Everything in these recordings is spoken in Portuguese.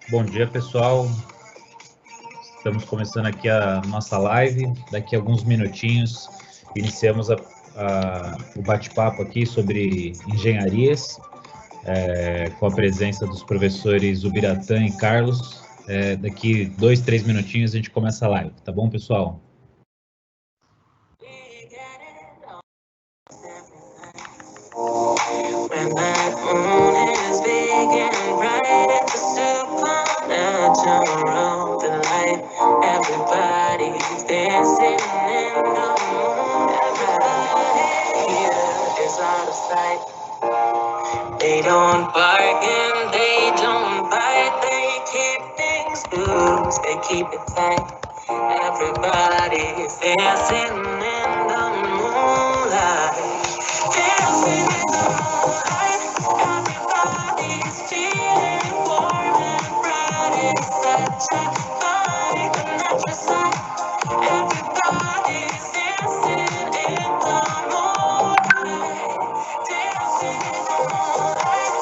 Bom dia, pessoal. Estamos começando aqui a nossa live. Daqui a alguns minutinhos iniciamos o bate-papo aqui sobre engenharias, com a presença dos professores Ubiratã e Carlos. Daqui 2, 3 minutinhos a gente começa a live, tá bom, pessoal? When that moon is big and bright, it's a supernatural delight. Everybody's dancing in the moon. Everybody here is out of sight. They don't bargain, they don't bite, they keep things loose, they keep it tight. Everybody's dancing in the moonlight. Dancing in the moonlight, everybody's feeling warm and bright. It's such a fine and natural sight. Everybody's dancing in the moonlight. Dancing in the moonlight,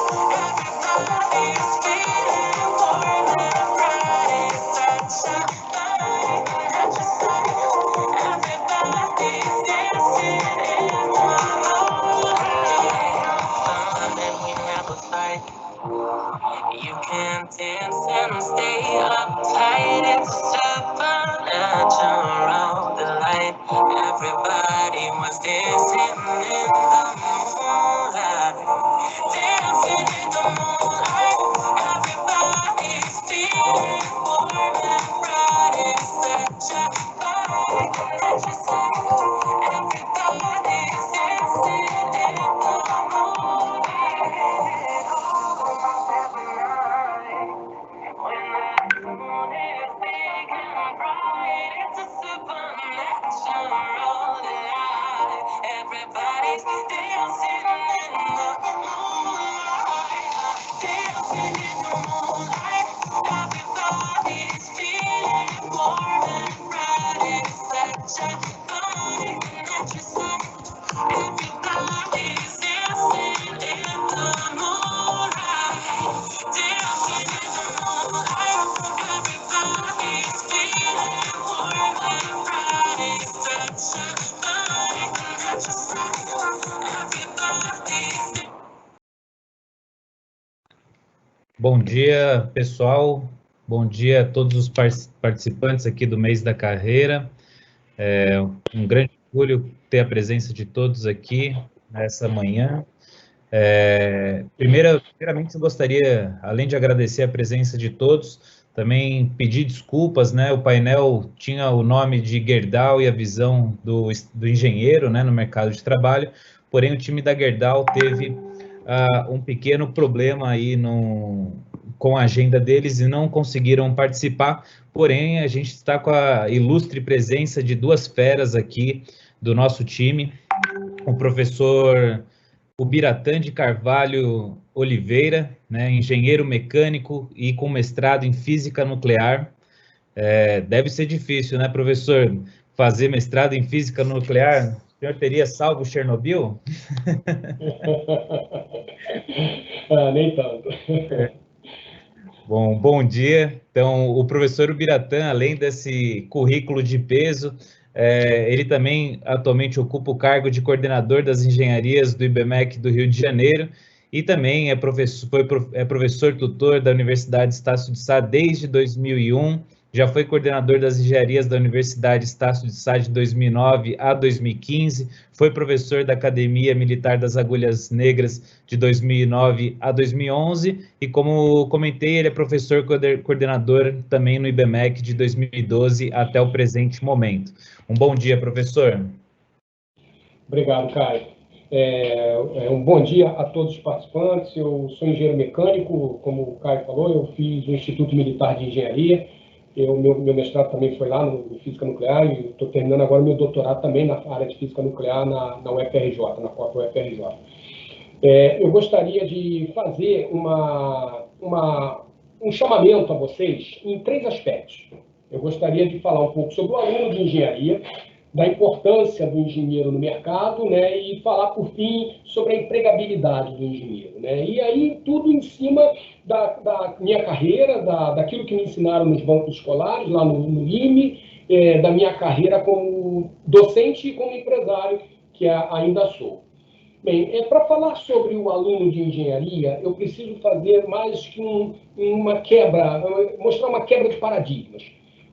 everybody's feeling warm and bright. It's such a fine and natural sight. Everybody's dancing in the moonlight. Fun and we never fight. You can dance and stay uptight. It's supernatural delight. Everybody was dancing in the moonlight. Dancing in the moonlight. Everybody's feeling warm and bright. It's such a fine natural sight. Everybody's dancing in the moonlight. When that moon is big and bright, it's a supernatural delight. Everybody's dancing in the moonlight. Dancing in the moonlight. Everybody's feeling warm and bright. It's such a fine natural sight. Everybody's dancing in the moonlight. Dancing in the moonlight, everybody's feeling warm and bright. It's such a fine natural sight. Everybody's. Bom dia, pessoal. Bom dia a todos os participantes aqui do mês da carreira. É um grande orgulho ter a presença de todos aqui nessa manhã. Primeiramente, eu gostaria, além de agradecer a presença de todos, também pedir desculpas, né? O painel tinha o nome de Gerdau e a visão do engenheiro, né, no mercado de trabalho, porém o time da Gerdau teve um pequeno problema aí com a agenda deles e não conseguiram participar, porém a gente está com a ilustre presença de duas feras aqui do nosso time, o professor Ubiratã de Carvalho Oliveira, né, engenheiro mecânico e com mestrado em física nuclear. Deve ser difícil, né, professor, fazer mestrado em física nuclear? O senhor teria salvo Chernobyl? Nem tanto. Bom dia. Então, o professor Ubiratã, além desse currículo de peso, ele também atualmente ocupa o cargo de coordenador das engenharias do IBMEC do Rio de Janeiro e também é professor tutor da Universidade Estácio de Sá desde 2001, já foi coordenador das engenharias da Universidade Estácio de Sá de 2009 a 2015, foi professor da Academia Militar das Agulhas Negras de 2009 a 2011 e, como comentei, ele é professor coordenador também no IBMEC de 2012 até o presente momento. Um bom dia, professor. Obrigado, Caio. Um bom dia a todos os participantes. Eu sou engenheiro mecânico, como o Caio falou, eu fiz o Instituto Militar de Engenharia. Meu mestrado também foi lá no Física Nuclear e estou terminando agora meu doutorado também na área de Física Nuclear na UFRJ, na própria UFRJ. Eu gostaria de fazer um chamamento a vocês em três aspectos. Eu gostaria de falar um pouco sobre o aluno de engenharia, da importância do engenheiro no mercado, né, e falar, por fim, sobre a empregabilidade do engenheiro, né? E aí tudo em cima da minha carreira, daquilo que me ensinaram nos bancos escolares, lá no IME, da minha carreira como docente e como empresário, que ainda sou. Bem, para falar sobre o aluno de engenharia, eu preciso fazer mais que uma quebra, mostrar uma quebra de paradigmas.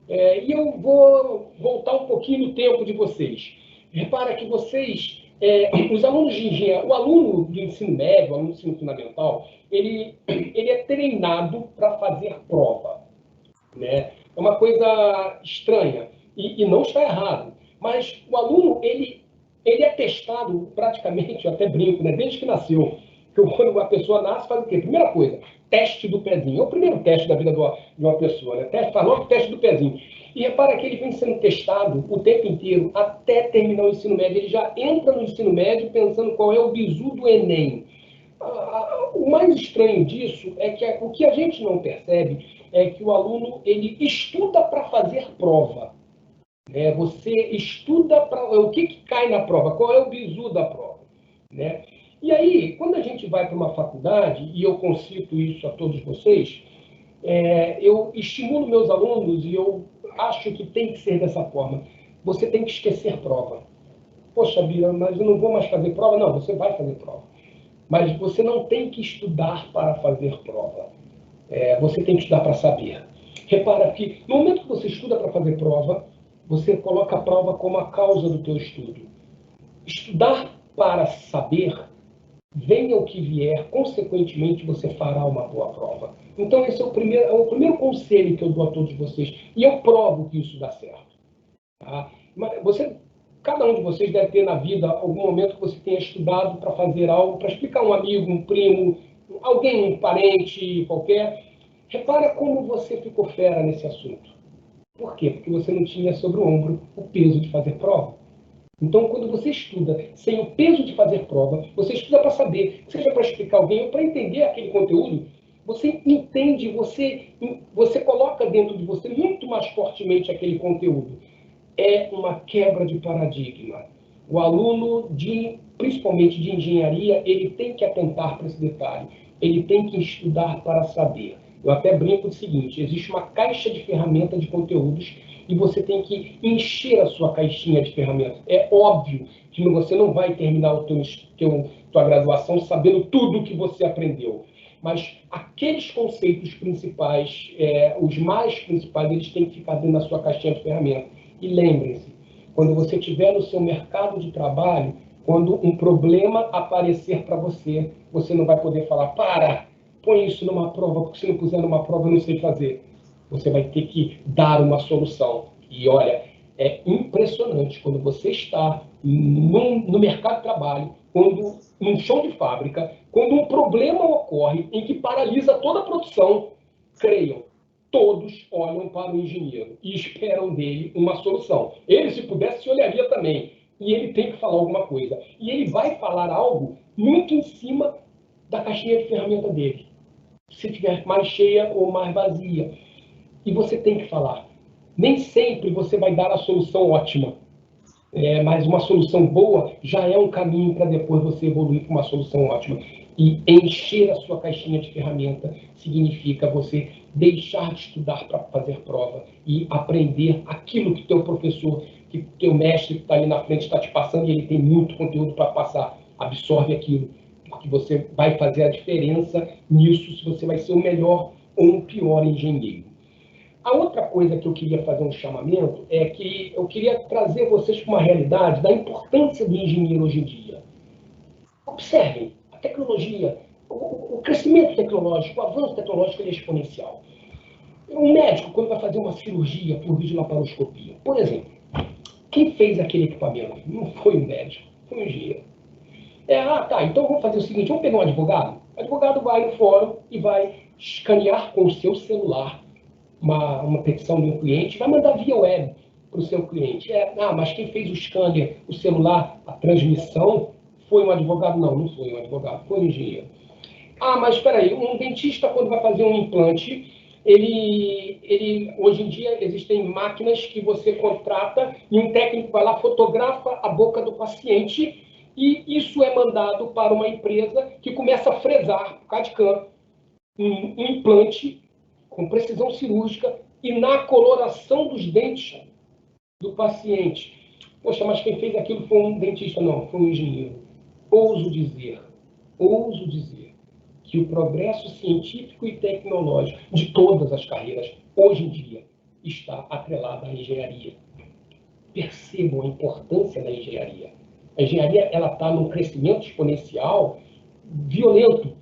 E eu vou voltar um pouquinho no tempo de vocês. Repara que vocês, os alunos de engenharia, o aluno de ensino médio, o aluno de ensino fundamental, ele é treinado para fazer prova, né? É uma coisa estranha e não está errado. Mas o aluno, ele é testado praticamente, eu até brinco, né? Desde que nasceu. Quando uma pessoa nasce, faz o quê? Primeira coisa, teste do pezinho. É o primeiro teste da vida de uma pessoa, né? Faz logo o teste do pezinho. E repara que ele vem sendo testado o tempo inteiro até terminar o ensino médio. Ele já entra no ensino médio pensando qual é o bizu do Enem. O mais estranho disso é que o que a gente não percebe é que o aluno ele estuda para fazer prova. Você estuda para o que cai na prova, qual é o bizu da prova, né? E aí, quando a gente vai para uma faculdade, e eu concito isso a todos vocês, eu estimulo meus alunos e eu acho que tem que ser dessa forma. Você tem que esquecer prova. Poxa, Bia, mas eu não vou mais fazer prova. Não, você vai fazer prova. Mas você não tem que estudar para fazer prova. Você tem que estudar para saber. Repara que no momento que você estuda para fazer prova, você coloca a prova como a causa do teu estudo. Estudar para saber, venha o que vier, consequentemente você fará uma boa prova. Então esse é o primeiro conselho que eu dou a todos vocês. E eu provo que isso dá certo. Tá? Cada um de vocês deve ter na vida algum momento que você tenha estudado para fazer algo, para explicar a um amigo, um primo, alguém, um parente qualquer. Repara como você ficou fera nesse assunto. Por quê? Porque você não tinha sobre o ombro o peso de fazer prova. Então, quando você estuda sem o peso de fazer prova, você estuda para saber, seja para explicar alguém ou para entender aquele conteúdo, você entende, você coloca dentro de você muito mais fortemente aquele conteúdo. É uma quebra de paradigma. O aluno, principalmente de engenharia, ele tem que atentar para esse detalhe. Ele tem que estudar para saber. Eu até brinco do seguinte, existe uma caixa de ferramentas de conteúdos e você tem que encher a sua caixinha de ferramentas. É óbvio que você não vai terminar tua graduação sabendo tudo que você aprendeu. Mas aqueles conceitos principais, os mais principais, eles têm que ficar dentro da sua caixinha de ferramentas. E lembrem-se, quando você estiver no seu mercado de trabalho, quando um problema aparecer para você, você não vai poder falar, põe isso numa prova, porque se não puser numa prova eu não sei fazer. Você vai ter que dar uma solução. E olha, é impressionante quando você está no mercado de trabalho, num chão de fábrica, quando um problema ocorre em que paralisa toda a produção, creiam, todos olham para o engenheiro e esperam dele uma solução. Ele, se pudesse, se olharia também. E ele tem que falar alguma coisa. E ele vai falar algo muito em cima da caixinha de ferramenta dele. Se tiver mais cheia ou mais vazia. E você tem que falar. Nem sempre você vai dar a solução ótima. Mas uma solução boa já é um caminho para depois você evoluir para uma solução ótima. E encher a sua caixinha de ferramenta significa você deixar de estudar para fazer prova e aprender aquilo que teu professor, que teu mestre que está ali na frente está te passando e ele tem muito conteúdo para passar. Absorve aquilo, porque você vai fazer a diferença nisso, se você vai ser o melhor ou o pior engenheiro. A outra coisa que eu queria fazer um chamamento é que eu queria trazer vocês para uma realidade da importância do engenheiro hoje em dia. Observem, a tecnologia, o crescimento tecnológico, o avanço tecnológico é exponencial. Um médico, quando vai fazer uma cirurgia por videolaparoscopia, por exemplo, quem fez aquele equipamento? Não foi um médico, foi um engenheiro. Então vamos fazer o seguinte, vamos pegar um advogado? O advogado vai no fórum e vai escanear com o seu celular uma petição de um cliente, vai mandar via web para o seu cliente. Mas quem fez o scanner, o celular, a transmissão, foi um advogado? Não, não foi um advogado, foi um engenheiro. Mas espera aí, um dentista, quando vai fazer um implante, Hoje em dia existem máquinas que você contrata e um técnico vai lá, fotografa a boca do paciente e isso é mandado para uma empresa que começa a fresar, CAD/CAM, um implante com precisão cirúrgica e na coloração dos dentes do paciente. Poxa, mas quem fez aquilo foi um dentista? Não, foi um engenheiro. Ouso dizer que o progresso científico e tecnológico de todas as carreiras, hoje em dia, está atrelado à engenharia. Percebam a importância da engenharia. A engenharia está num crescimento exponencial violento,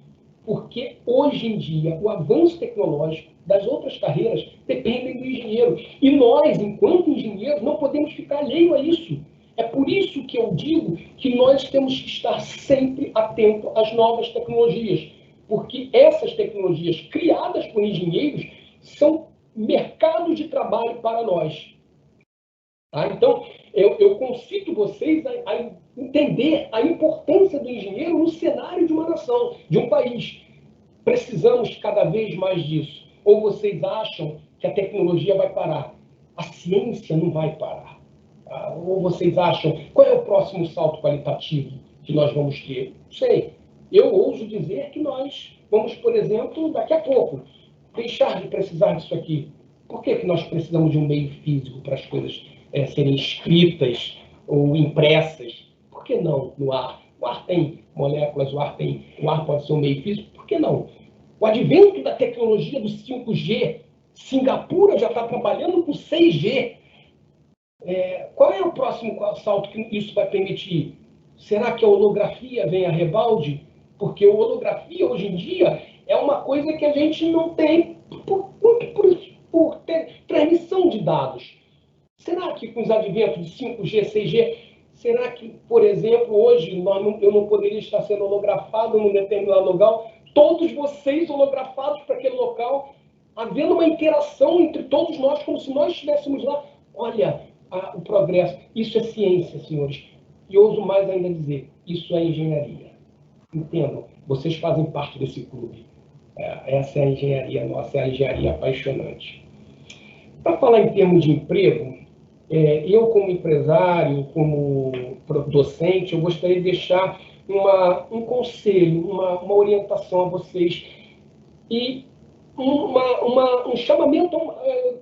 porque hoje em dia o avanço tecnológico das outras carreiras dependem do engenheiro. E nós, enquanto engenheiros, não podemos ficar alheio a isso. É por isso que eu digo que nós temos que estar sempre atentos às novas tecnologias, porque essas tecnologias criadas por engenheiros são mercados de trabalho para nós. Tá? Então, eu concito vocês a entender a importância do engenheiro no cenário de uma nação, de um país. Precisamos cada vez mais disso. Ou vocês acham que a tecnologia vai parar? A ciência não vai parar. Tá? Ou vocês acham, qual é o próximo salto qualitativo que nós vamos ter? Não sei. Eu ouso dizer que nós vamos, por exemplo, daqui a pouco, deixar de precisar disso aqui. Por que nós precisamos de um meio físico para as coisas serem escritas ou impressas? Por que não no ar? O ar tem moléculas, o ar pode ser um meio físico, por que não? O advento da tecnologia do 5G, Singapura já está trabalhando com 6G. Qual é o próximo salto que isso vai permitir? Será que a holografia vem a rebalde? Porque a holografia, hoje em dia, é uma coisa que a gente não tem por transmissão de dados. Será que com os adventos de 5G, 6G, será que, por exemplo, hoje eu não poderia estar sendo holografado num determinado local, todos vocês holografados para aquele local, havendo uma interação entre todos nós, como se nós estivéssemos lá? Olha, o progresso. Isso é ciência, senhores. E ouso mais ainda dizer, isso é engenharia. Entendam, vocês fazem parte desse clube. Essa é a engenharia nossa, é a engenharia apaixonante. Para falar em termos de emprego, eu como empresário, como docente, eu gostaria de deixar um conselho, uma orientação a vocês e um chamamento,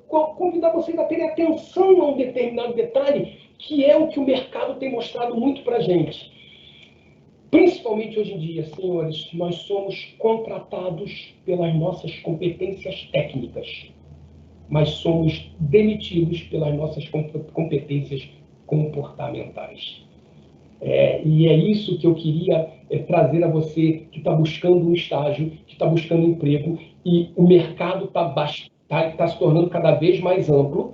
convidar vocês a terem atenção a um determinado detalhe, que é o que o mercado tem mostrado muito para a gente. Principalmente hoje em dia, senhores, nós somos contratados pelas nossas competências técnicas, mas somos demitidos pelas nossas competências comportamentais. E é isso que eu queria trazer a você que está buscando um estágio, que está buscando um emprego, e o mercado está se tornando cada vez mais amplo,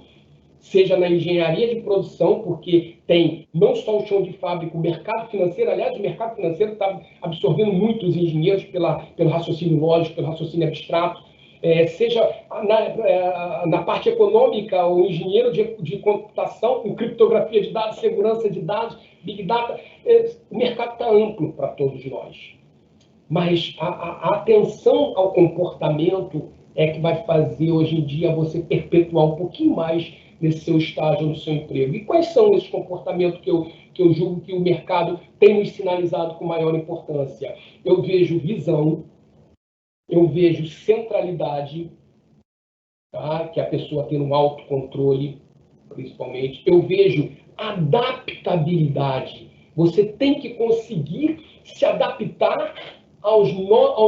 seja na engenharia de produção, porque tem não só o chão de fábrica, o mercado financeiro. Aliás, o mercado financeiro está absorvendo muitos engenheiros pelo raciocínio lógico, pelo raciocínio abstrato, seja na parte econômica, o engenheiro de computação, com criptografia de dados, segurança de dados, Big Data. O mercado está amplo para todos nós. Mas a atenção ao comportamento é que vai fazer, hoje em dia, você perpetuar um pouquinho mais nesse seu estágio, no seu emprego. E quais são esses comportamentos que eu julgo que o mercado tem nos sinalizado com maior importância? Eu vejo visão, eu vejo centralidade, tá? Que a pessoa tem um autocontrole, principalmente. Eu vejo adaptabilidade. Você tem que conseguir se adaptar ao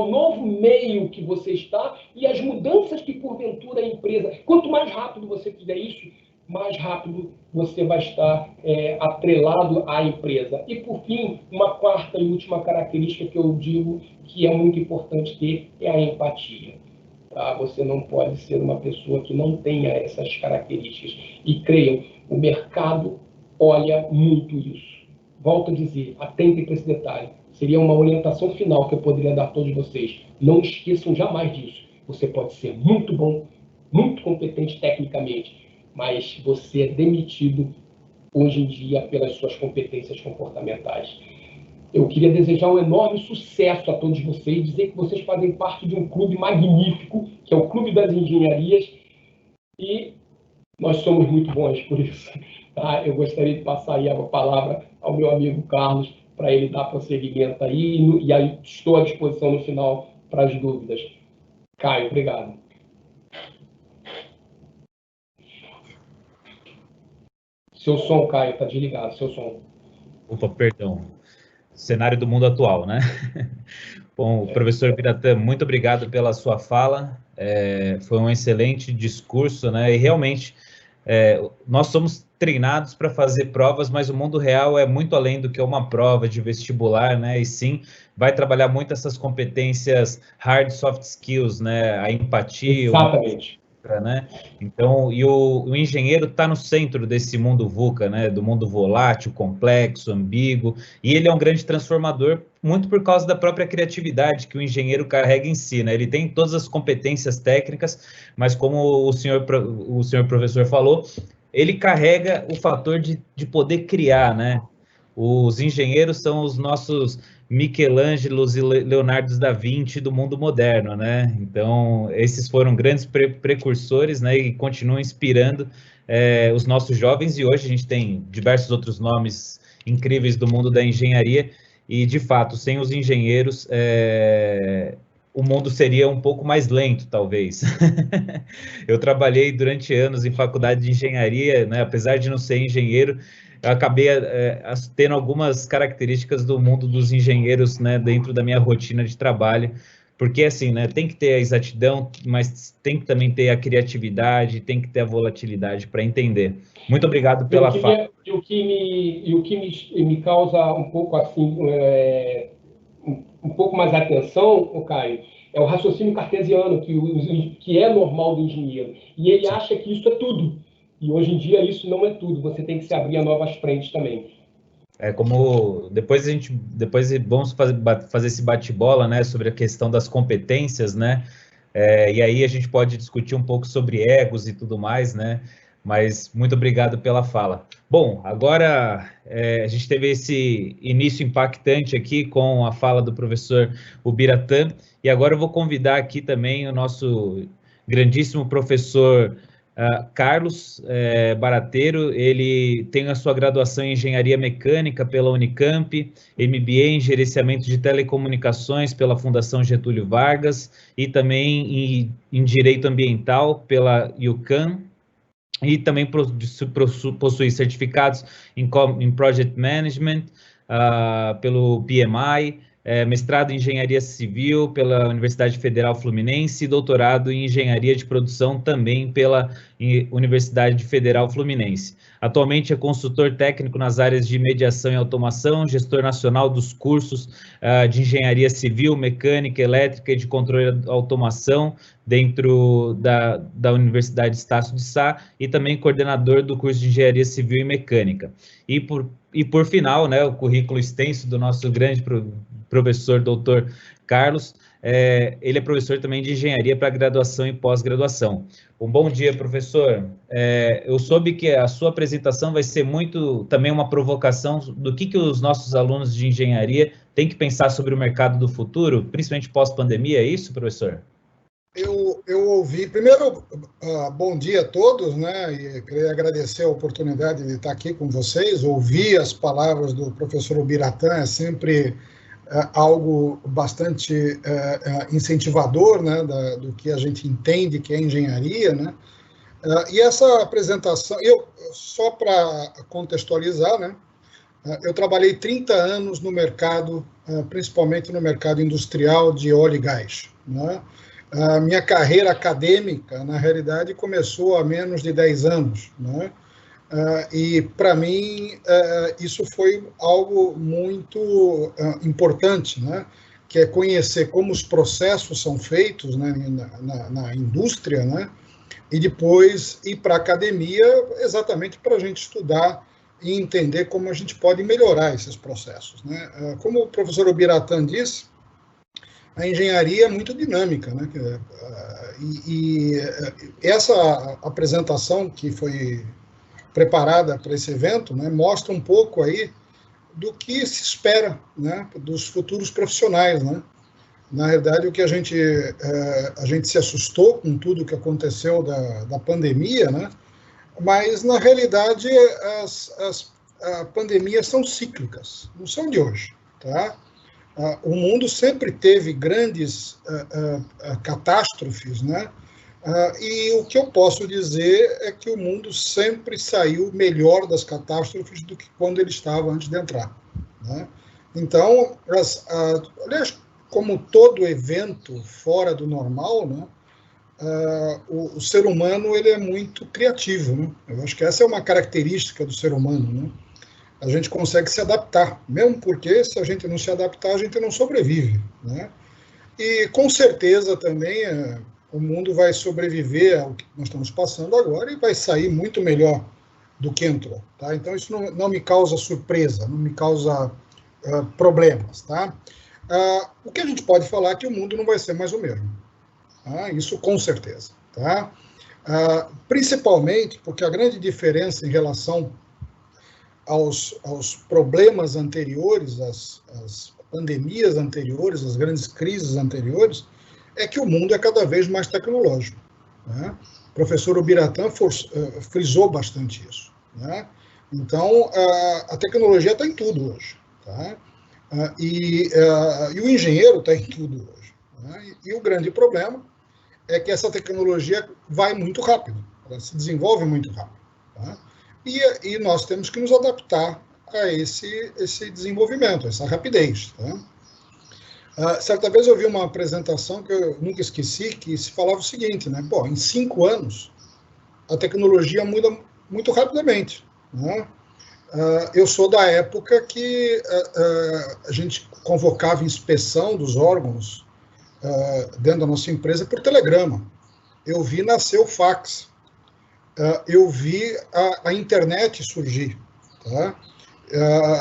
novo meio que você está e às mudanças que, porventura, a empresa... Quanto mais rápido você fizer isso, mais rápido você vai estar atrelado à empresa. E, por fim, uma quarta e última característica que eu digo que é muito importante ter é a empatia. Tá? Você não pode ser uma pessoa que não tenha essas características. E creiam, o mercado olha muito isso. Volto a dizer, atentem para esse detalhe. Seria uma orientação final que eu poderia dar a todos vocês. Não esqueçam jamais disso. Você pode ser muito bom, muito competente tecnicamente, mas você é demitido hoje em dia pelas suas competências comportamentais. Eu queria desejar um enorme sucesso a todos vocês, dizer que vocês fazem parte de um clube magnífico, que é o Clube das Engenharias, e nós somos muito bons por isso. Tá? Eu gostaria de passar aí a palavra ao meu amigo Carlos, para ele dar prosseguimento aí, e aí estou à disposição no final para as dúvidas. Caio, obrigado. Seu som, Caio, está desligado, seu som. Opa, perdão. Cenário do mundo atual, né? Bom, professor Biratã, muito obrigado pela sua fala. Foi um excelente discurso, né? E realmente, nós somos treinados para fazer provas, mas o mundo real é muito além do que uma prova de vestibular, né? E sim, vai trabalhar muito essas competências hard, soft skills, né? A empatia, exatamente. Né? Então, e o engenheiro está no centro desse mundo VUCA, né? Do mundo volátil, complexo, ambíguo, e ele é um grande transformador, muito por causa da própria criatividade que o engenheiro carrega em si, né? Ele tem todas as competências técnicas, mas como o senhor professor falou, ele carrega o fator de poder criar, né? Os engenheiros são os nossos Michelangelos e Leonardo da Vinci do mundo moderno, né? Então, esses foram grandes precursores, né? E continuam inspirando os nossos jovens. E hoje a gente tem diversos outros nomes incríveis do mundo da engenharia. E, de fato, sem os engenheiros, o mundo seria um pouco mais lento, talvez. Eu trabalhei durante anos em faculdade de engenharia, né? Apesar de não ser engenheiro, eu acabei tendo algumas características do mundo dos engenheiros, né, dentro da minha rotina de trabalho, porque assim, né, tem que ter a exatidão, mas tem que também ter a criatividade, tem que ter a volatilidade para entender. Muito obrigado pela fala. E o que me causa um pouco assim, um pouco mais atenção, Caio, é o raciocínio cartesiano, que é normal do engenheiro, e ele acha que isso é tudo. E hoje em dia isso não é tudo, você tem que se abrir a novas frentes também. Como depois vamos fazer esse bate-bola, né, sobre a questão das competências, né, e aí a gente pode discutir um pouco sobre egos e tudo mais, né, mas muito obrigado pela fala. Bom, agora a gente teve esse início impactante aqui com a fala do professor Ubiratã, e agora eu vou convidar aqui também o nosso grandíssimo professor Carlos Barateiro. Ele tem a sua graduação em Engenharia Mecânica pela Unicamp, MBA em Gerenciamento de Telecomunicações pela Fundação Getúlio Vargas e também em Direito Ambiental pela UCAM, e também possui certificados em Project Management pelo PMI, mestrado em Engenharia Civil pela Universidade Federal Fluminense e doutorado em Engenharia de Produção também pela Universidade Federal Fluminense. Atualmente é consultor técnico nas áreas de mediação e automação, gestor nacional dos cursos de Engenharia Civil, Mecânica, Elétrica e de Controle de Automação dentro da Universidade Estácio de Sá e também coordenador do curso de Engenharia Civil e Mecânica. E por final, né, o currículo extenso do nosso grande professor doutor Carlos, ele é professor também de engenharia para graduação e pós-graduação. Um bom dia, professor. Eu soube que a sua apresentação vai ser muito também uma provocação do que os nossos alunos de engenharia têm que pensar sobre o mercado do futuro, principalmente pós-pandemia, é isso, professor? Eu ouvi, primeiro, bom dia a todos, né, e queria agradecer a oportunidade de estar aqui com vocês, ouvir as palavras do professor Ubiratã é sempre algo bastante incentivador, né, do que a gente entende que é engenharia, né, e essa apresentação, só para contextualizar, né, eu trabalhei 30 anos no mercado, principalmente no mercado industrial de óleo e gás, né. A minha carreira acadêmica, na realidade, começou há menos de 10 anos, né? E, para mim, isso foi algo muito importante, né? Que é conhecer como os processos são feitos, né, na indústria, né? E depois ir para a academia exatamente para a gente estudar e entender como a gente pode melhorar esses processos, né? Como o professor Ubiratã disse, a engenharia é muito dinâmica, né? E essa apresentação que foi preparada para esse evento, né, mostra um pouco aí do que se espera, né, dos futuros profissionais, né? Na verdade, o que a gente se assustou com tudo que aconteceu da pandemia, né? Mas, na realidade, as pandemias são cíclicas, não são de hoje, tá? O mundo sempre teve grandes catástrofes, né? E o que eu posso dizer é que o mundo sempre saiu melhor das catástrofes do que quando ele estava antes de entrar, né? Então, aliás, como todo evento fora do normal, né, o ser humano ele é muito criativo, né? Eu acho que essa é uma característica do ser humano, né? A gente consegue se adaptar, mesmo porque se a gente não se adaptar, a gente não sobrevive, né? E com certeza também o mundo vai sobreviver ao que nós estamos passando agora e vai sair muito melhor do que entrou, tá? Então isso não me causa surpresa, não me causa problemas, tá? O que a gente pode falar é que o mundo não vai ser mais o mesmo, tá? Isso com certeza, tá? Principalmente porque a grande diferença em relação aos problemas anteriores, às pandemias anteriores, às grandes crises anteriores, é que o mundo é cada vez mais tecnológico, né? O professor Ubiratã frisou bastante isso, né? Então, a tecnologia está em tudo hoje, tá? E o engenheiro está em tudo hoje, né? E o grande problema é que essa tecnologia vai muito rápido, ela se desenvolve muito rápido, tá? E nós temos que nos adaptar a esse desenvolvimento, a essa rapidez, tá? Certa vez eu vi uma apresentação que eu nunca esqueci, que se falava o seguinte, né? Pô, em 5 anos, a tecnologia muda muito rapidamente, né? Eu sou da época que a gente convocava inspeção dos órgãos dentro da nossa empresa por telegrama. Eu vi nascer o fax. Eu vi a internet surgir, tá?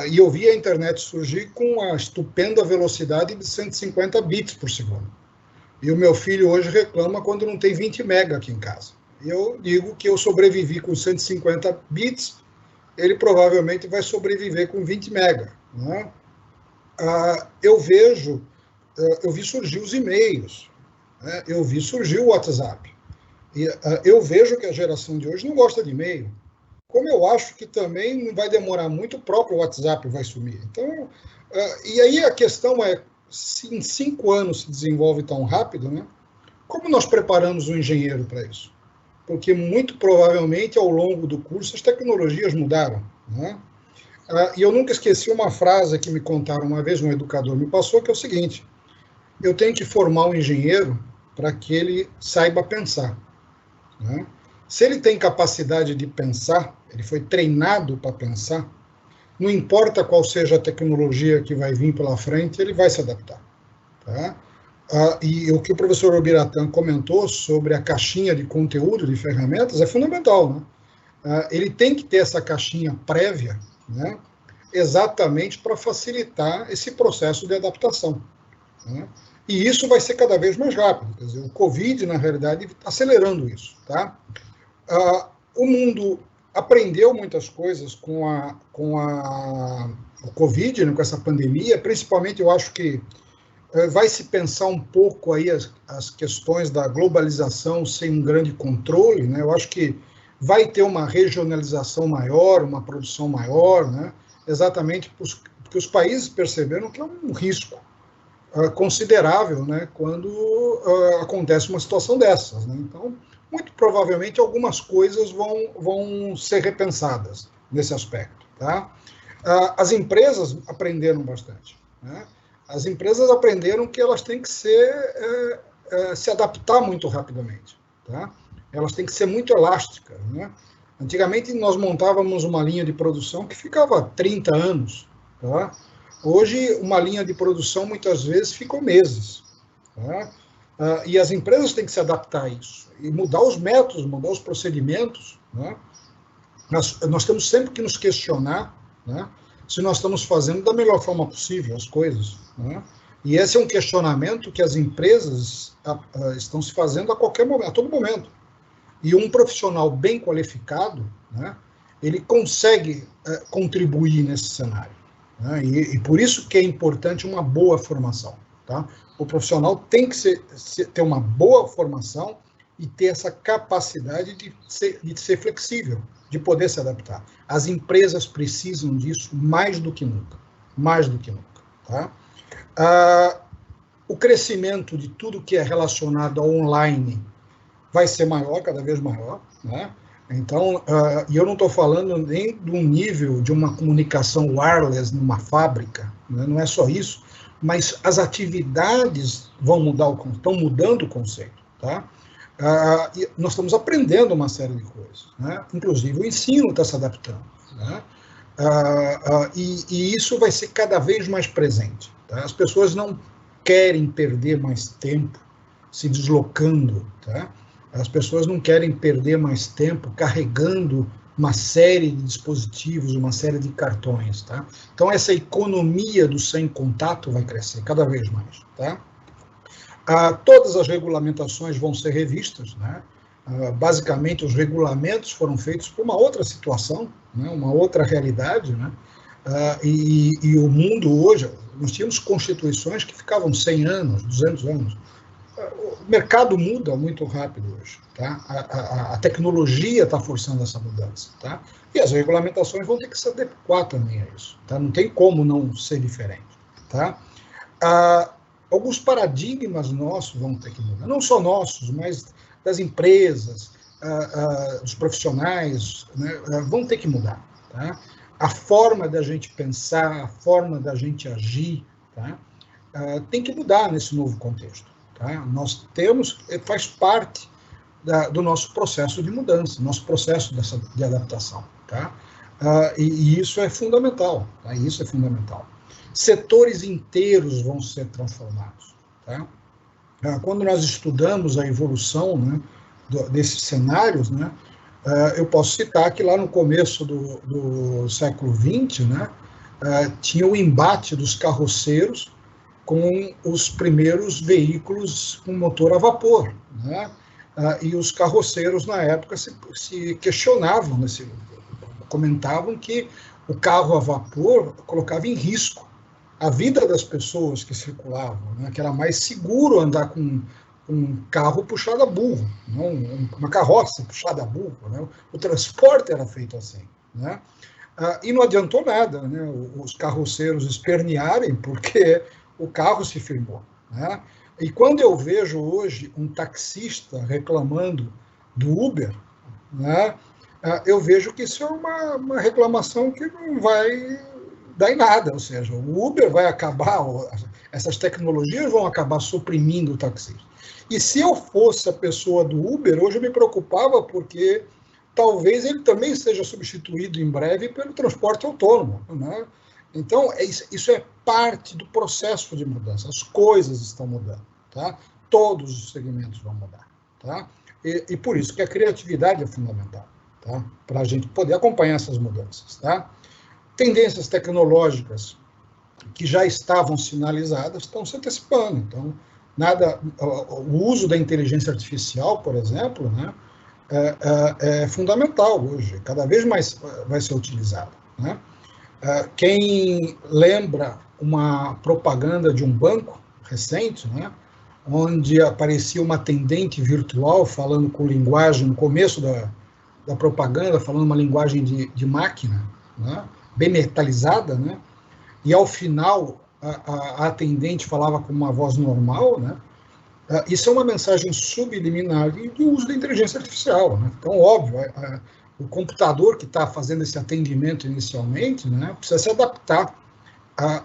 E eu vi a internet surgir com a estupenda velocidade de 150 bits por segundo. E o meu filho hoje reclama quando não tem 20 mega aqui em casa. Eu digo que eu sobrevivi com 150 bits, ele provavelmente vai sobreviver com 20 mega, né? Eu vi surgir os e-mails, né? Eu vi surgir o WhatsApp. E eu vejo que a geração de hoje não gosta de e-mail. Como eu acho que também não vai demorar muito, o próprio WhatsApp vai sumir. Então, e aí a questão é, se em 5 anos se desenvolve tão rápido, né? Como nós preparamos o engenheiro para isso? Porque muito provavelmente ao longo do curso as tecnologias mudaram, né? E eu nunca esqueci uma frase que me contaram uma vez, um educador me passou, que é o seguinte: eu tenho que formar um engenheiro para que ele saiba pensar, né? Se ele tem capacidade de pensar, ele foi treinado para pensar, não importa qual seja a tecnologia que vai vir pela frente, ele vai se adaptar, tá? E o que o professor Ubiratã comentou sobre a caixinha de conteúdo de ferramentas é fundamental, né? Ele tem que ter essa caixinha prévia, né? Exatamente para facilitar esse processo de adaptação, né? E isso vai ser cada vez mais rápido. Quer dizer, o Covid, na realidade, está acelerando isso, tá? O mundo aprendeu muitas coisas com o Covid, né, com essa pandemia. Principalmente, eu acho que vai se pensar um pouco aí as questões da globalização sem um grande controle, né? Eu acho que vai ter uma regionalização maior, uma produção maior, né? Exatamente porque os países perceberam que é um risco considerável, né, quando acontece uma situação dessas, né? Então, muito provavelmente algumas coisas vão ser repensadas nesse aspecto, tá? As empresas aprenderam bastante, né? As empresas aprenderam que elas têm que se adaptar muito rapidamente, tá? Elas têm que ser muito elásticas, né? Antigamente nós montávamos uma linha de produção que ficava 30 anos, tá? Hoje, uma linha de produção, muitas vezes, ficou meses, tá? E as empresas têm que se adaptar a isso, e mudar os métodos, mudar os procedimentos, né? Nós temos sempre que nos questionar, né, se nós estamos fazendo da melhor forma possível as coisas, né? E esse é um questionamento que as empresas estão se fazendo a qualquer momento, a todo momento. E um profissional bem qualificado, né, ele consegue contribuir nesse cenário. né? E por isso que é importante uma boa formação. Tá? O profissional tem que ter uma boa formação e ter essa capacidade de ser flexível, de poder se adaptar. As empresas precisam disso mais do que nunca. Mais do que nunca. Tá? O crescimento de tudo que é relacionado ao online vai ser maior, cada vez maior, né? Então, e eu não estou falando nem do nível de uma comunicação wireless numa fábrica, né? Não é só isso, mas as atividades estão mudando o conceito, tá? E nós estamos aprendendo uma série de coisas, né? Inclusive o ensino está se adaptando, né? E isso vai ser cada vez mais presente, tá? As pessoas não querem perder mais tempo se deslocando, tá? As pessoas não querem perder mais tempo carregando uma série de dispositivos, uma série de cartões, tá? Então, essa economia do sem contato vai crescer cada vez mais, tá? Todas as regulamentações vão ser revistas, né? Basicamente, os regulamentos foram feitos por uma outra situação, né? Uma outra realidade, né? E o mundo hoje, nós tínhamos constituições que ficavam 100 anos, 200 anos. O mercado muda muito rápido hoje, tá? A tecnologia está forçando essa mudança, tá? E as regulamentações vão ter que se adequar também a isso, tá? Não tem como não ser diferente, tá? Alguns paradigmas nossos vão ter que mudar, não só nossos, mas das empresas, dos profissionais, né? Vão ter que mudar, tá? A forma da gente pensar, a forma da gente agir, tá? Tem que mudar nesse novo contexto. Tá? Nós faz parte do nosso processo de mudança, nosso processo de adaptação. Tá? E isso é fundamental. Tá? Isso é fundamental. Setores inteiros vão ser transformados. Tá? Quando nós estudamos a evolução, né, desses cenários, né, eu posso citar que lá no começo do século XX, né, tinha o embate dos carroceiros com os primeiros veículos com motor a vapor, né? E os carroceiros, na época, se questionavam, né? Comentavam que o carro a vapor colocava em risco a vida das pessoas que circulavam, né? Que era mais seguro andar com um carro puxado a burro, não uma carroça puxada a burro, né? O transporte era feito assim, né? E não adiantou nada, né? Os carroceiros espernearem, porque o carro se firmou, né? E quando eu vejo hoje um taxista reclamando do Uber, né, eu vejo que isso é uma reclamação que não vai dar em nada, ou seja, o Uber vai acabar, essas tecnologias vão acabar suprimindo o taxista. E se eu fosse a pessoa do Uber, hoje eu me preocupava porque talvez ele também seja substituído em breve pelo transporte autônomo, né? Então, isso é parte do processo de mudança. As coisas estão mudando, tá? Todos os segmentos vão mudar, tá? E por isso que a criatividade é fundamental, tá? Para a gente poder acompanhar essas mudanças, tá? Tendências tecnológicas que já estavam sinalizadas estão se antecipando. Então, o uso da inteligência artificial, por exemplo, né, é fundamental hoje. Cada vez mais vai ser utilizado, né? Quem lembra uma propaganda de um banco recente, né, onde aparecia uma atendente virtual falando com linguagem, no começo da propaganda, falando uma linguagem de máquina, né, bem metalizada, né, e ao final a atendente falava com uma voz normal, né, isso é uma mensagem subliminar de uso da inteligência artificial, né? Então, óbvio, o computador que está fazendo esse atendimento inicialmente, né, precisa se adaptar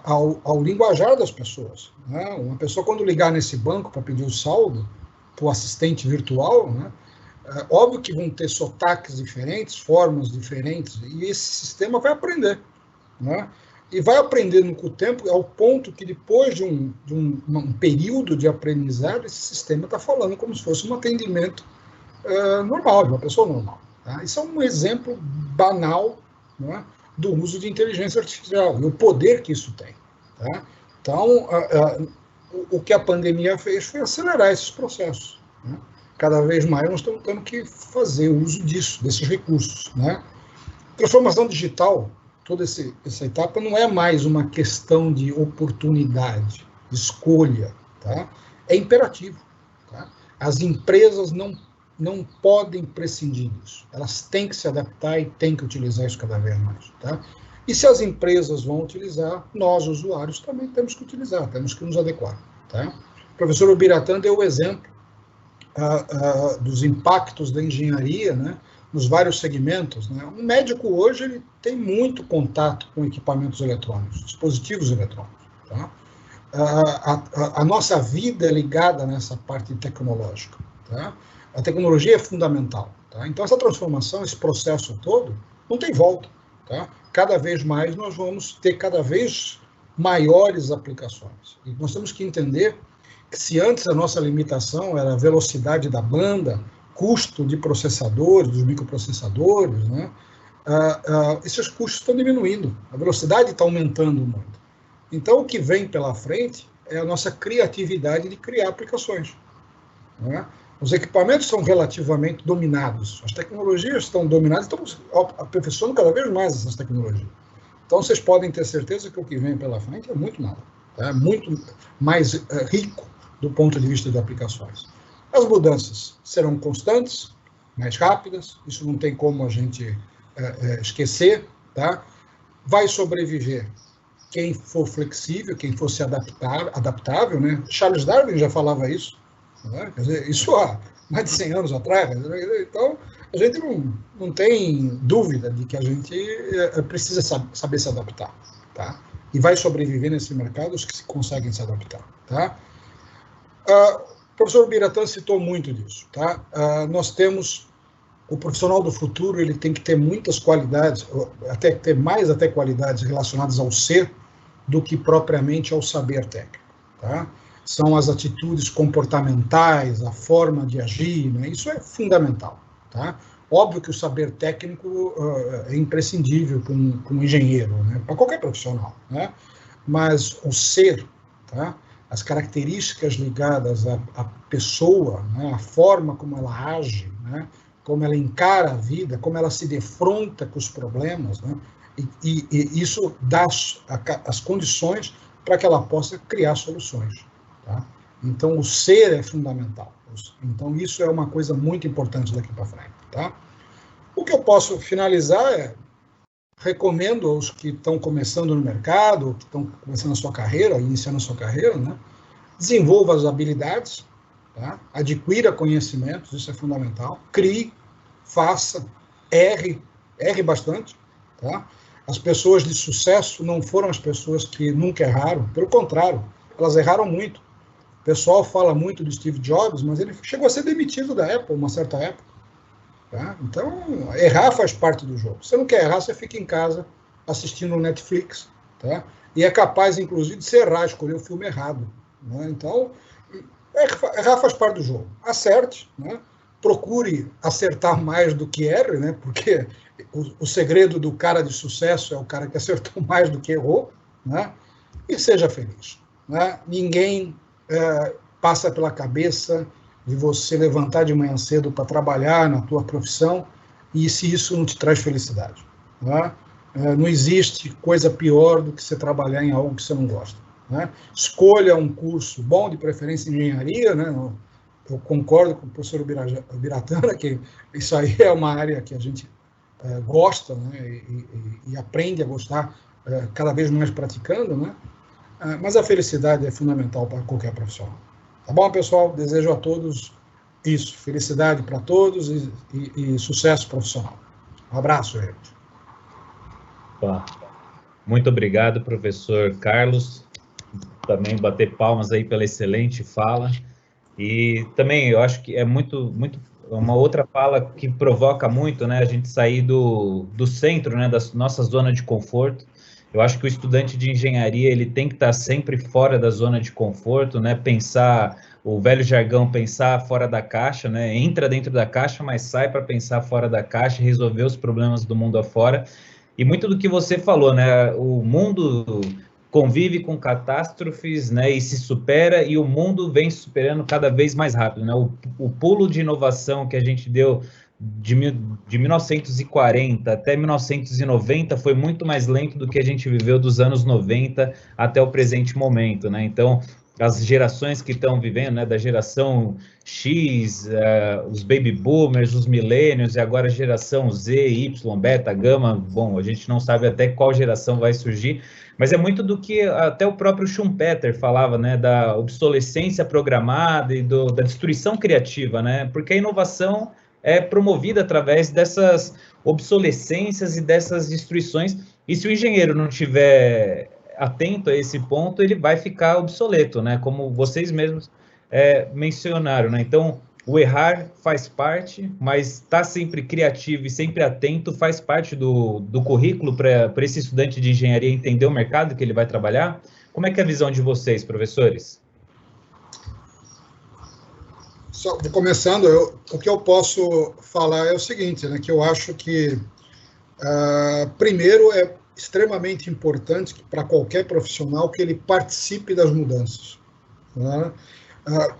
ao linguajar das pessoas, né? Uma pessoa, quando ligar nesse banco para pedir o saldo, para o assistente virtual, né, óbvio que vão ter sotaques diferentes, formas diferentes, e esse sistema vai aprender, né? E vai aprendendo com o tempo, ao ponto que depois de um período de aprendizado, esse sistema está falando como se fosse um atendimento normal, de uma pessoa normal. Tá? Isso é um exemplo banal, né, do uso de inteligência artificial e o poder que isso tem. Tá? Então, o que a pandemia fez foi acelerar esses processos. Né? Cada vez mais nós estamos tendo que fazer uso desses recursos. Né? Transformação digital, toda essa etapa não é mais uma questão de oportunidade, de escolha, tá? É imperativo. Tá? As empresas não podem prescindir disso. Elas têm que se adaptar e têm que utilizar isso cada vez mais. Tá? E se as empresas vão utilizar, nós, usuários, também temos que utilizar, temos que nos adequar. Tá? O professor Ubiratã deu o exemplo dos impactos da engenharia, né, nos vários segmentos. Né? Um médico hoje ele tem muito contato com equipamentos eletrônicos, dispositivos eletrônicos. Tá? A nossa vida é ligada nessa parte tecnológica. Tá? A tecnologia é fundamental. Tá? Então, essa transformação, esse processo todo, não tem volta. Tá? Cada vez mais nós vamos ter cada vez maiores aplicações. E nós temos que entender que se antes a nossa limitação era a velocidade da banda, custo de processadores, dos microprocessadores, né? Esses custos estão diminuindo, a velocidade está aumentando muito. Então, o que vem pela frente é a nossa criatividade de criar aplicações. Né? Os equipamentos são relativamente dominados, as tecnologias estão dominadas, estamos aperfeiçoando cada vez mais essas tecnologias. Então, vocês podem ter certeza que o que vem pela frente é muito maior, tá? Muito mais rico do ponto de vista de aplicações. As mudanças serão constantes, mais rápidas, isso não tem como a gente esquecer, tá? Vai sobreviver quem for flexível, quem for se adaptável, né? Charles Darwin já falava isso, né? Quer dizer, isso há mais de 100 anos atrás. Então, a gente não tem dúvida de que a gente precisa saber se adaptar, tá? E vai sobreviver nesse mercado os que conseguem se adaptar, tá? O professor Ubiratã citou muito disso, tá? Nós temos o profissional do futuro, ele tem que ter muitas qualidades, até ter mais até qualidades relacionadas ao ser do que propriamente ao saber técnico, tá? São as atitudes comportamentais, a forma de agir, né? Isso é fundamental, tá? Óbvio que o saber técnico é imprescindível para um engenheiro, né? Para qualquer profissional, né? Mas o ser, tá? As características ligadas à pessoa, né? A forma como ela age, né? Como ela encara a vida, como ela se defronta com os problemas, né? E isso dá as condições para que ela possa criar soluções. Tá? Então, o ser é fundamental. Então, isso é uma coisa muito importante daqui para frente. Tá? O que eu posso finalizar é, recomendo aos que estão começando no mercado, que estão começando a sua carreira, iniciando a sua carreira, né? Desenvolva as habilidades, tá? Adquira conhecimentos, isso é fundamental, crie, faça, erre bastante. Tá? As pessoas de sucesso não foram as pessoas que nunca erraram, pelo contrário, elas erraram muito. O pessoal fala muito do Steve Jobs, mas ele chegou a ser demitido da Apple, uma certa época. Tá? Então, errar faz parte do jogo. Se você não quer errar, você fica em casa assistindo Netflix. Tá? E é capaz, inclusive, de se errar, escolher o filme errado. Né? Então, errar faz parte do jogo. Acerte, né? Procure acertar mais do que erre, né? Porque o segredo do cara de sucesso é o cara que acertou mais do que errou, né? E seja feliz. Né? Ninguém passa pela cabeça de você levantar de manhã cedo para trabalhar na tua profissão e se isso não te traz felicidade. Né? Não existe coisa pior do que você trabalhar em algo que você não gosta. Né? Escolha um curso bom, de preferência em engenharia, né? Eu concordo com o professor Ubiratã, que isso aí é uma área que a gente gosta, né? E aprende a gostar cada vez mais praticando, né? Mas a felicidade é fundamental para qualquer profissional. Tá bom, pessoal? Desejo a todos isso, felicidade para todos e sucesso profissional. Um abraço, gente. Muito obrigado, professor Carlos. Também bater palmas aí pela excelente fala. E também eu acho que é muito uma outra fala que provoca muito, né? A gente sair do centro, né? Da nossa zona de conforto. Eu acho que o estudante de engenharia ele tem que estar sempre fora da zona de conforto, né? Pensar, o velho jargão, pensar fora da caixa, né? Entra dentro da caixa, mas sai para pensar fora da caixa e resolver os problemas do mundo afora. E muito do que você falou, né? O mundo convive com catástrofes, né, e se supera, e o mundo vem se superando cada vez mais rápido, né? O pulo de inovação que a gente deu de 1940 até 1990 foi muito mais lento do que a gente viveu dos anos 90 até o presente momento, né? Então, as gerações que estão vivendo, né, da geração X, os baby boomers, os millennials, e agora a geração Z, Y, beta, gama, bom, a gente não sabe até qual geração vai surgir, mas é muito do que até o próprio Schumpeter falava, né, da obsolescência programada e da destruição criativa, né, porque a inovação é promovida através dessas obsolescências e dessas destruições, e se o engenheiro não tiver atento a esse ponto, ele vai ficar obsoleto, né? Como vocês mesmos mencionaram, né? Então, o errar faz parte, mas estar sempre criativo e sempre atento faz parte do currículo para esse estudante de engenharia entender o mercado que ele vai trabalhar. Como é que é a visão de vocês, professores? Só começando, o que eu posso falar é o seguinte, né? Que eu acho que, primeiro, é extremamente importante para qualquer profissional que ele participe das mudanças, né?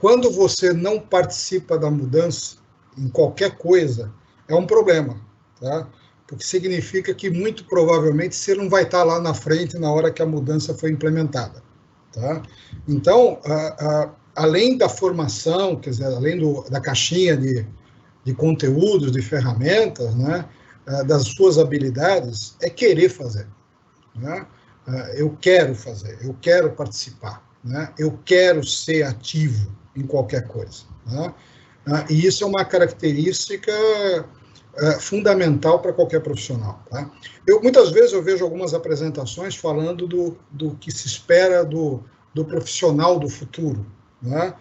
Quando você não participa da mudança em qualquer coisa, é um problema, tá? Porque significa que muito provavelmente você não vai estar lá na frente na hora que a mudança foi implementada, tá? Então, além da formação, quer dizer, além da caixinha de conteúdos, de ferramentas, né, das suas habilidades, é querer fazer, né? Eu quero fazer, eu quero participar, né? Eu quero ser ativo em qualquer coisa, né? E isso é uma característica fundamental para qualquer profissional, tá? Muitas vezes eu vejo algumas apresentações falando do que se espera do profissional do futuro, né?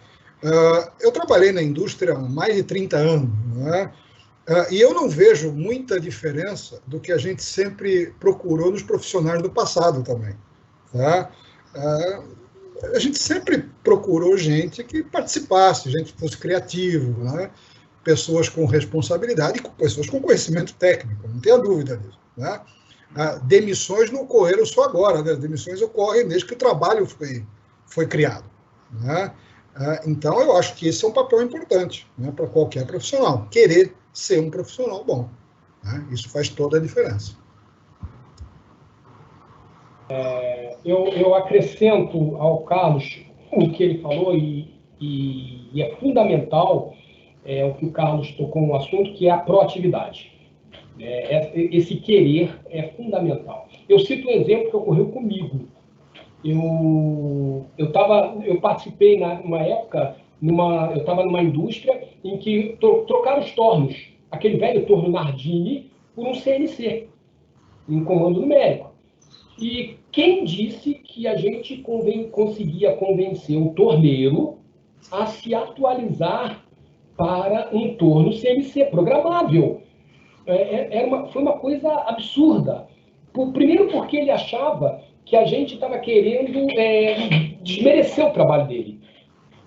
Eu trabalhei na indústria há mais de 30 anos, né? E eu não vejo muita diferença do que a gente sempre procurou nos profissionais do passado também, tá? A gente sempre procurou gente que participasse, gente que fosse criativo, né? Pessoas com responsabilidade e pessoas com conhecimento técnico, não tenha dúvida disso, né? Demissões não ocorreram só agora, né? As demissões ocorrem desde que o trabalho foi criado, né? Então, eu acho que esse é um papel importante, né, para qualquer profissional, querer ser um profissional bom, né? Isso faz toda a diferença. Eu acrescento ao Carlos o que ele falou, e é fundamental o que o Carlos tocou no assunto, que é a proatividade. Esse querer é fundamental. Eu cito um exemplo que ocorreu comigo. Eu participei numa época, eu estava numa indústria em que trocaram os tornos, aquele velho torno Nardini, por um CNC, um comando numérico. E quem disse que a gente conseguia convencer o torneiro a se atualizar para um torno CNC programável? Foi uma coisa absurda. Primeiro porque ele achava que a gente estava querendo desmerecer o trabalho dele,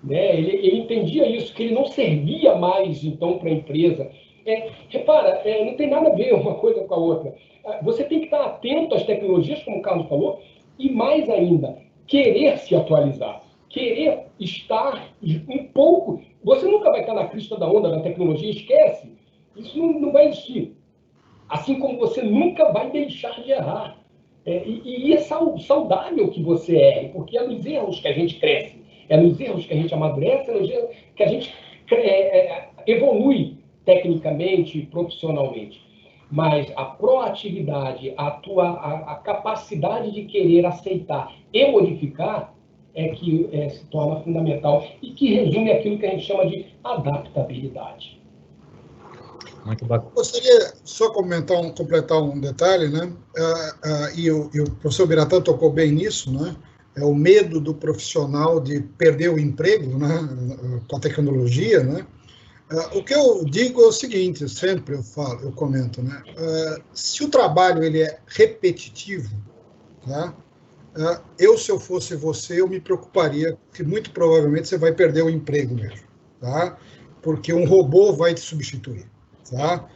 né? Ele entendia isso, que ele não servia mais, então, para a empresa. Repara, não tem nada a ver uma coisa com a outra. Você tem que estar atento às tecnologias, como o Carlos falou, e mais ainda, querer se atualizar, querer estar um pouco... Você nunca vai estar na crista da onda da tecnologia, esquece. Isso não vai existir. Assim como você nunca vai deixar de errar. E é saudável que você erre, porque é nos erros que a gente cresce, é nos erros que a gente amadurece, é nos erros que a gente evolui tecnicamente e profissionalmente. Mas a proatividade, a capacidade de querer aceitar e modificar é que se torna fundamental e que resume aquilo que a gente chama de adaptabilidade. Muito bacana. Gostaria só completar um detalhe, né? E o professor Biratã tocou bem nisso, né? É o medo do profissional de perder o emprego, né? Com a tecnologia, né? O que eu digo é o seguinte, sempre eu comento, né? Se o trabalho ele é repetitivo, né? Se eu fosse você, eu me preocuparia que muito provavelmente você vai perder o emprego mesmo, tá? Porque um robô vai te substituir. Tá?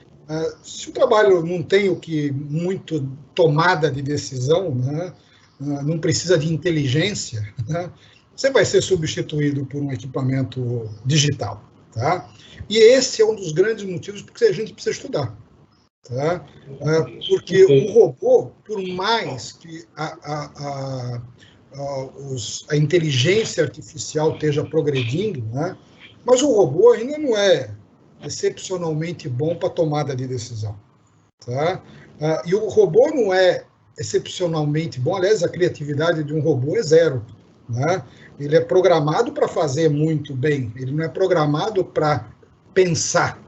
Se o trabalho não tem muito tomada de decisão, né? Não precisa de inteligência, né? Você vai ser substituído por um equipamento digital, tá? E esse é um dos grandes motivos porque a gente precisa estudar. Tá? Porque o robô, por mais que a inteligência artificial esteja progredindo, né? Mas o robô ainda não é excepcionalmente bom para tomada de decisão. Tá? E o robô não é excepcionalmente bom, aliás, a criatividade de um robô é zero. Né? Ele é programado para fazer muito bem, ele não é programado para pensar.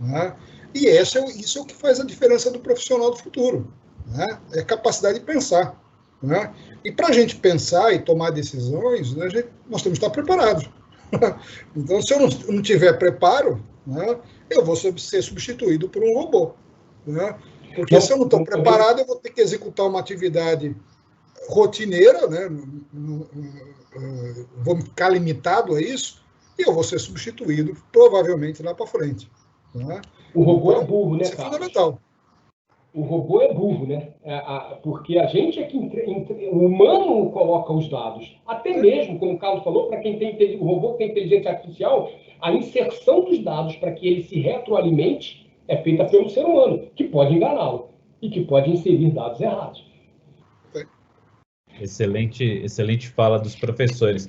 Né? E isso é o que faz a diferença do profissional do futuro. Né? É a capacidade de pensar. Né? E para a gente pensar e tomar decisões, né, nós temos que estar preparados. Então, se eu não tiver preparo, né, eu vou ser substituído por um robô. Né? Porque se eu não estou preparado, eu vou ter que executar uma atividade rotineira, né? Vou ficar limitado a isso, e eu vou ser substituído, provavelmente, lá para frente. Né? O robô é burro, né, Isso é Carlos? fundamental. O robô é burro, né? Porque a gente é que o humano coloca os dados. Até mesmo, como o Carlos falou, para quem tem o robô que tem inteligência artificial, a inserção dos dados para que ele se retroalimente é feita pelo ser humano, que pode enganá-lo e que pode inserir dados errados. Excelente fala dos professores.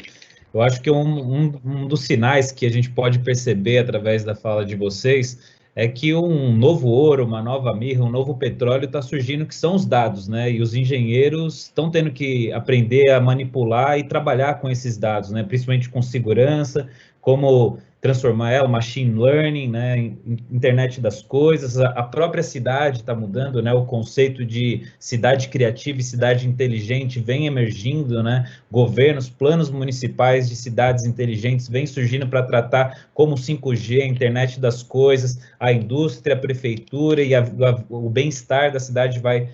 Eu acho que um dos sinais que a gente pode perceber através da fala de vocês é que um novo ouro, uma nova mirra, um novo petróleo está surgindo, que são os dados, né? E os engenheiros estão tendo que aprender a manipular e trabalhar com esses dados, né? Principalmente com segurança, como transformar ela, machine learning, né? Internet das coisas, a própria cidade está mudando, né? O conceito de cidade criativa e cidade inteligente vem emergindo, né? Governos, planos municipais de cidades inteligentes vêm surgindo para tratar como 5G, a internet das coisas, a indústria, a prefeitura e o bem-estar da cidade vai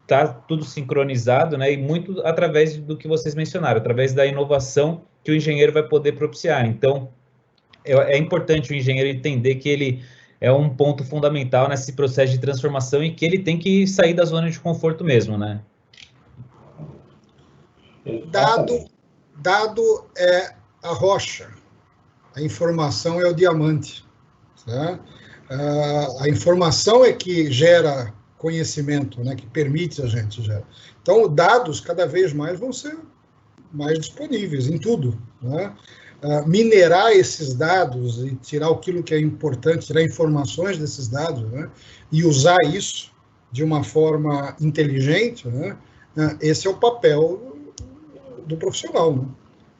tá tudo sincronizado, né? E muito através do que vocês mencionaram, através da inovação que o engenheiro vai poder propiciar. Então, é importante o engenheiro entender que ele é um ponto fundamental nesse processo de transformação e que ele tem que sair da zona de conforto mesmo, né? Dado é a rocha, a informação é o diamante. Tá? A informação é que gera conhecimento, né, que permite a gente gerar. Então, dados cada vez mais vão ser mais disponíveis em tudo. Né? Minerar esses dados e tirar aquilo que é importante, tirar informações desses dados, né, e usar isso de uma forma inteligente, né, esse é o papel do profissional.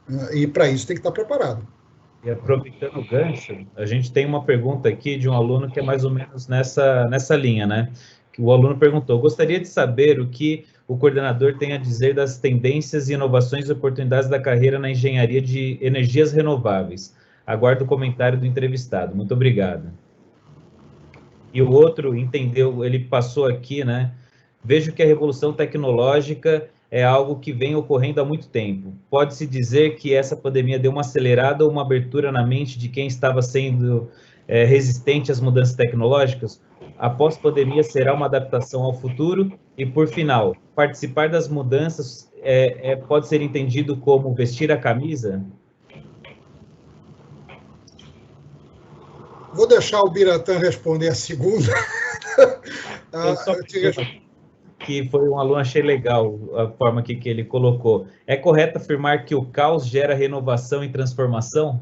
Né? E para isso tem que estar preparado. E aproveitando o gancho, a gente tem uma pergunta aqui de um aluno que é mais ou menos nessa linha, né? Que o aluno perguntou: gostaria de saber o que o coordenador tem a dizer das tendências, inovações e oportunidades da carreira na engenharia de energias renováveis. Aguardo o comentário do entrevistado. Muito obrigado. E o outro entendeu, ele passou aqui, né? Vejo que a revolução tecnológica é algo que vem ocorrendo há muito tempo. Pode-se dizer que essa pandemia deu uma acelerada ou uma abertura na mente de quem estava sendo resistente às mudanças tecnológicas? Após pandemia, será uma adaptação ao futuro? E, por final, participar das mudanças pode ser entendido como vestir a camisa? Vou deixar o Biratã responder a segunda. Que foi um aluno, achei legal a forma que ele colocou. É correto afirmar que o caos gera renovação e transformação?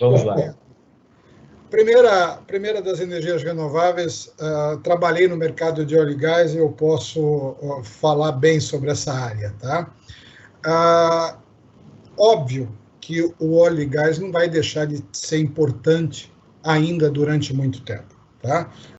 Vamos lá. Primeira das energias renováveis, trabalhei no mercado de óleo e gás e eu posso falar bem sobre essa área. Tá? Óbvio que o óleo e gás não vai deixar de ser importante ainda durante muito tempo. Tá?